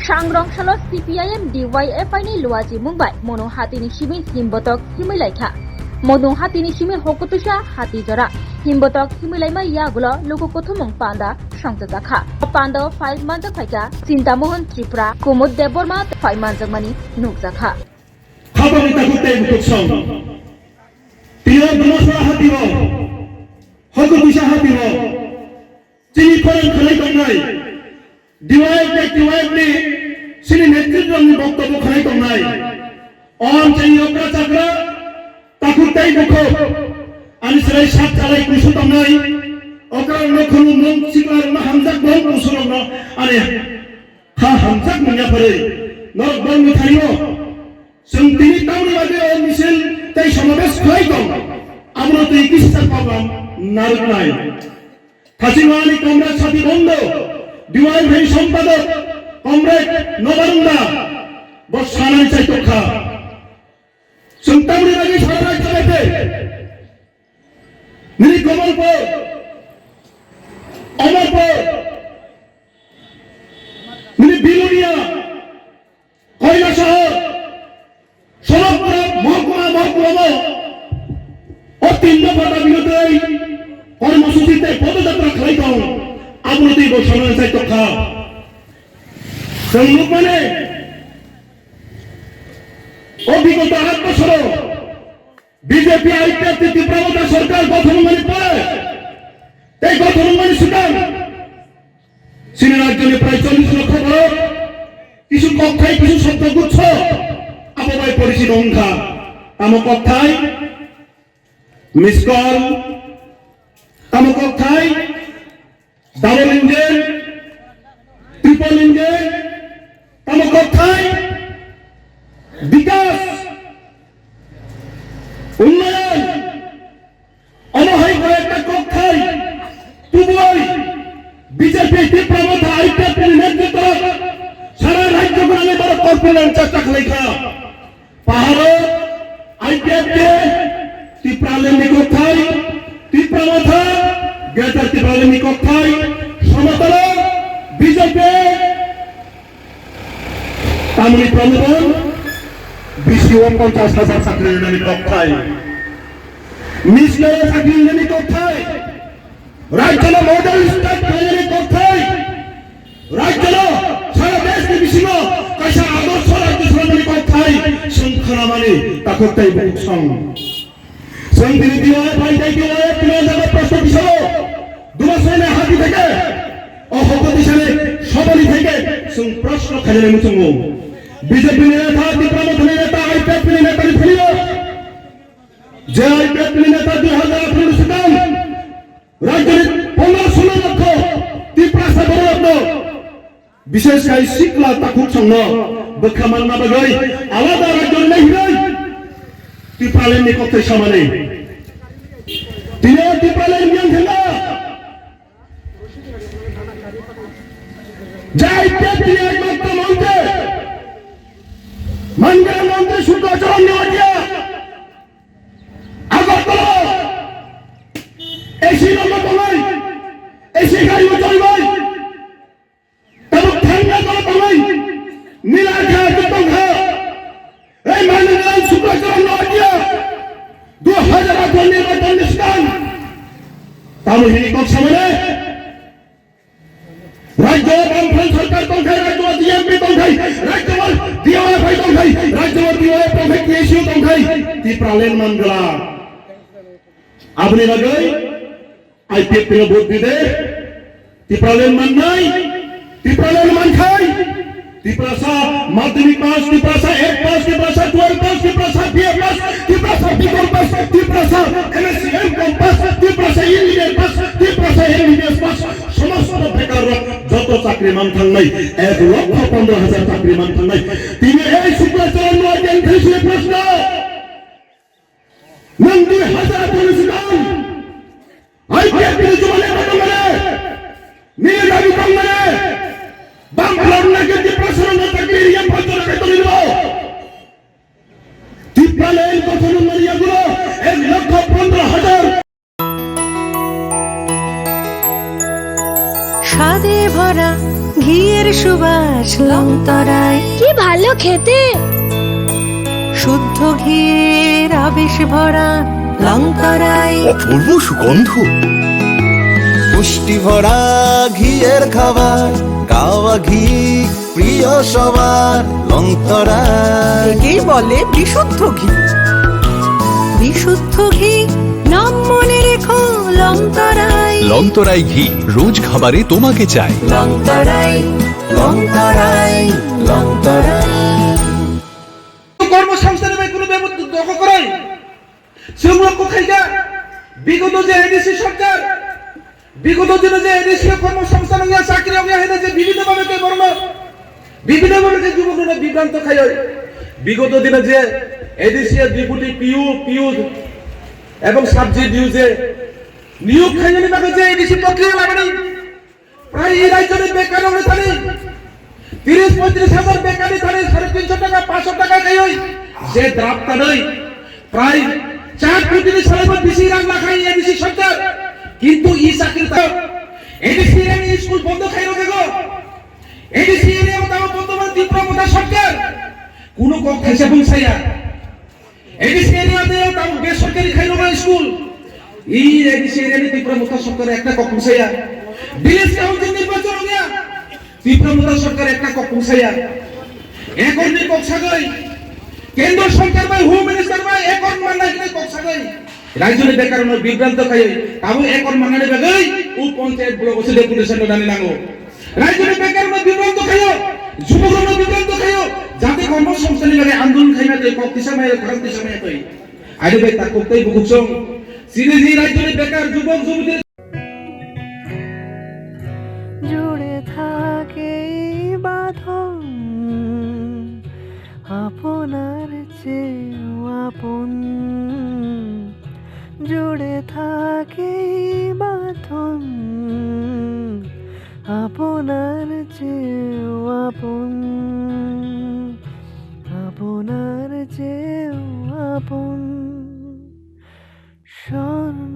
सांग्रंशालो CPIM DYFI ni luaji Mumbai mono hatini simi himbotok himilaikha mono hatini simi hokutusha hati jora himbotok himilaima yagulo logo kothumong panda songjakha panda 5 manjak phaika Chintamohon Tripura Kumud Deborma 5 manjak mani nukjakha khabari takutai muksong tiro dunosra hatibo hokutusha hatibo chini koran khalai tongnai DYFI ni sini नेतृत्वनि बक्तव्य खानाय दंनाय अन चैयग्रा चाग्रा ताकुताय मुखो आनि सराय सात चालाय कुसु दंनाय अकरा नखनु मुं सिकार न हामजाक बं कुसुरंग आनि हा हामजाक मुnya फरे नर बं मिथारियो जों तिनि टाउनि बागे अ मिसिल तै समावेश खाय दं आमरो तै किससा प्रब्लेम नारनाय थासिमानि कमरा साथि बंद DYFI সম্পাদক কমরেড নবারুন্দা বসানাই চাইতখা সন্তামরি লাগি সরাই চালাইতে নিরি কমলপুর অমরপুর নিরি বিলুনিয়া কৈলাসহর সমগ্র মহকুমা ও 3 দফা বিরুদ্ধে কর্মসূচিতে পদযাত্রা খাইত আবৃত্তি বসানাই চাইতখা মানে অভিজ্ঞতা 8 বছর বিজেপি আইপিএফ তীব্রতা সরকার গঠন মানে পরে এই গঠন মানে সুদান চীন রাজ্যে প্রায় 40 লক্ষ ভোট কিছু কথায় কিছু শব্দগুচ্ছ আবহাওয়ায় পরিচিত সংখ্যা তাম কথায় মিস কল তাম কথায় ডাবল ইঞ্জিন ট্রিপল ইঞ্জিন তাম কথায় বিকাশ উন্নয়ন অনহাই কয়েকটা কথায় তুবই বিজেপি তীব্রতা আইপিএফ নেতৃত্ব সারা রাজ্য গ্রামে বড় কর্পোরেট চেষ্টা লেখা পাহাড় আইপিএফ কে তীব্রালেমি কথায় তীব্রতা গেটার তীব্রালেমি কথায় সমতল বিজেপি তামলি প্রমোদন বিসিও 50,000 চাকরির নামে কথায় মিশনারি চাকরির নামে কথায় রাজ্যের মডেল স্টেট ট্রেনিং কথায় রাজ্যের সারা দেশ বিশিষ্ট কাইসা আদর্শ রাজ্য সরকারি কথায় সংখ্যা মানে তাকতাই বুকসং সংবিধি দিয়ে ভাইটাই দিয়ে প্রিয় জগৎ প্রশ্ন বিষয় দুমাসনে হাতি থেকে অহগতি সালে সবলি থেকে প্রশ্ন খাজলে মুচঙ্গ বিজেপি নেতা তীব্রমথ নেতা আইপিএফ নেতা ফিরিল যে আইপিএফ নেতা 2018 সুদান রাজ্যের 15-16 লক্ষ তীব্রাসা বড় বিশেষ কাই শিকলা তাকুক সঙ্গ বখামান না বাগৈ আলাদা রাজ্যের নেহিরাই তীব্রালের নিকটে সমানে তিনি তীব্রালের নিয়ম খেলা যাই ব্যক্তি একমাত্র মন্ত্রে মন্দির মন্ত্রে শুদ্ধ আচরণ নেওয়া দিয়া আগরতলা এসি নম্বর কমাই এসি গাড়িও চলবাই তবে ঠান্ডা করা কমাই নীলাখা চট্টঘা এই মাননীয় শুদ্ধ আচরণ নেওয়া দিয়া 2018 নির্বাচন নিষ্কান তামহিনী কক্ষ সামনে রাজ্য বামফ্রন্ট সরকার তংখাই রাজ্য ডিএমপি তংখাই রাজ্য DYFI তংখাই রাজ্য DYFI প্রফেক্ট এসিও তংখাই তীব্রালেন মন্ডলা আপনি লাগৈ আইপিএফ কে ভোট দিতে তীব্রালেন মান নাই তীব্রালেন মান খাই তীব্রাসা মাধ্যমিক পাস তীব্রাসা 8 পাস তীব্রাসা 12 পাস তীব্রাসা বিএ পাস তীব্রাসা বিকম পাস তীব্রাসা এমএসসি এমকম পাস তীব্রাসা ইঞ্জিনিয়ার পাস তীব্রাসা এমবিবিএস পাস সমস্ত বেকার যত চাকরি মান থাং নাই 1,15,000 চাকরি মান থাং নাই তিনি এই শুক্রাচারণ নয়জন থেকে প্রশ্ন নং 2000 পরিষ্কার আইপিএফ এর জমানে বদলে নিয়ে দাবি কমনে বাম ফ্রন্টকে যে প্রশ্ন চাকরি ইয়া পঞ্চাশ টাকা দিল তীব্রালেন গঠন মারিয়াগুলো 1,15,000 স্বাদে ভরা ঘিয়ের সুবাস আকাশ লংতরায়, কি ভালো খেতে। শুদ্ধ ঘিয়ের আবেশ ভরা লংতরায়, অপূর্ব সুগন্ধ, পুষ্টি ভরা ঘিয়ের খাবার, গাওয়া ঘি প্রিয় সবার লংতরায়। একেই বলে বিশুদ্ধ ঘি। বিশুদ্ধ ঘি নাম মনে রেখো লংতরায়। লংতরাই ঘি রোজ খাবারে তোমাকে চাই। লংতরায়, লংতরায়, লংতরায়। কর্মসংস্থানে কোনো দখল করে সংরক্ষ খাইকা বিগত যে এডিসি সরকার বিগত দিনে যে এডিসি কর্মসংস্থান চাকরি যে বিভিন্নভাবে যুবকরা বিভ্রান্ত খাই বিগত দিনে যে এডিসি ডেপুটি পিউ এবং সাবজি ডিউ যে নিয়োগ খাইনি তাকে যে এডিসি প্রক্রিয়া লাগানি প্রায় এই রাজ্যে বেকার হয়ে থাকে 30-35 হাজার বেকারি থাকে 350 টাকা 500 টাকা খাই যে দ্রাপ্তা নয় প্রায় 4 কোটি সালে বেশি রাগ লাগাই এডিসি সরকার কিন্তু এই চাকরি এডিসি স্কুল বন্ধ খাই গো এডিসি বর্তমান তীব্রমতা সরকার কোন খাইছে বংশাইয়া এডিসি তাও বেসরকারি খাই স্কুল এই এডিসি তীব্রমতা সরকার একটা কংসাইয়া বিএস কাউন্সিল নির্বাচন হইয়া তীব্রমতা সরকার একটা কংসাইয়া এখন নি কংসাগই কেন্দ্র সরকার ভাই হোম মিনিস্টার ভাই এখন মানাই কংসাগই রাজ্যের বেকার বিভ্রান্ত খাই তাও এখন মানানে বেগই ও পঞ্চায়েত ব্লক আছে ডেপুটেশন দানি নাগো রাজ্যের বেকার বিভ্রান্ত খাই যুবকরা বিভ্রান্ত খাই যাতে কর্মসংস্থান লাগে আন্দোলন খাই না কক্তি সময় ক্রান্তি সময় কই আইরে ভাই তা কক্তাই বুকুছং সিরিজি রাজ্যের বেকার যুবক যুবতীদের জুড়ে থাকে বাঁধন আপনার চেয়েও আপন, জুড়ে থাকে বাঁধন আপনার চেয়েও আপন, আপনার চেয়েও আপন। স্বর্ণ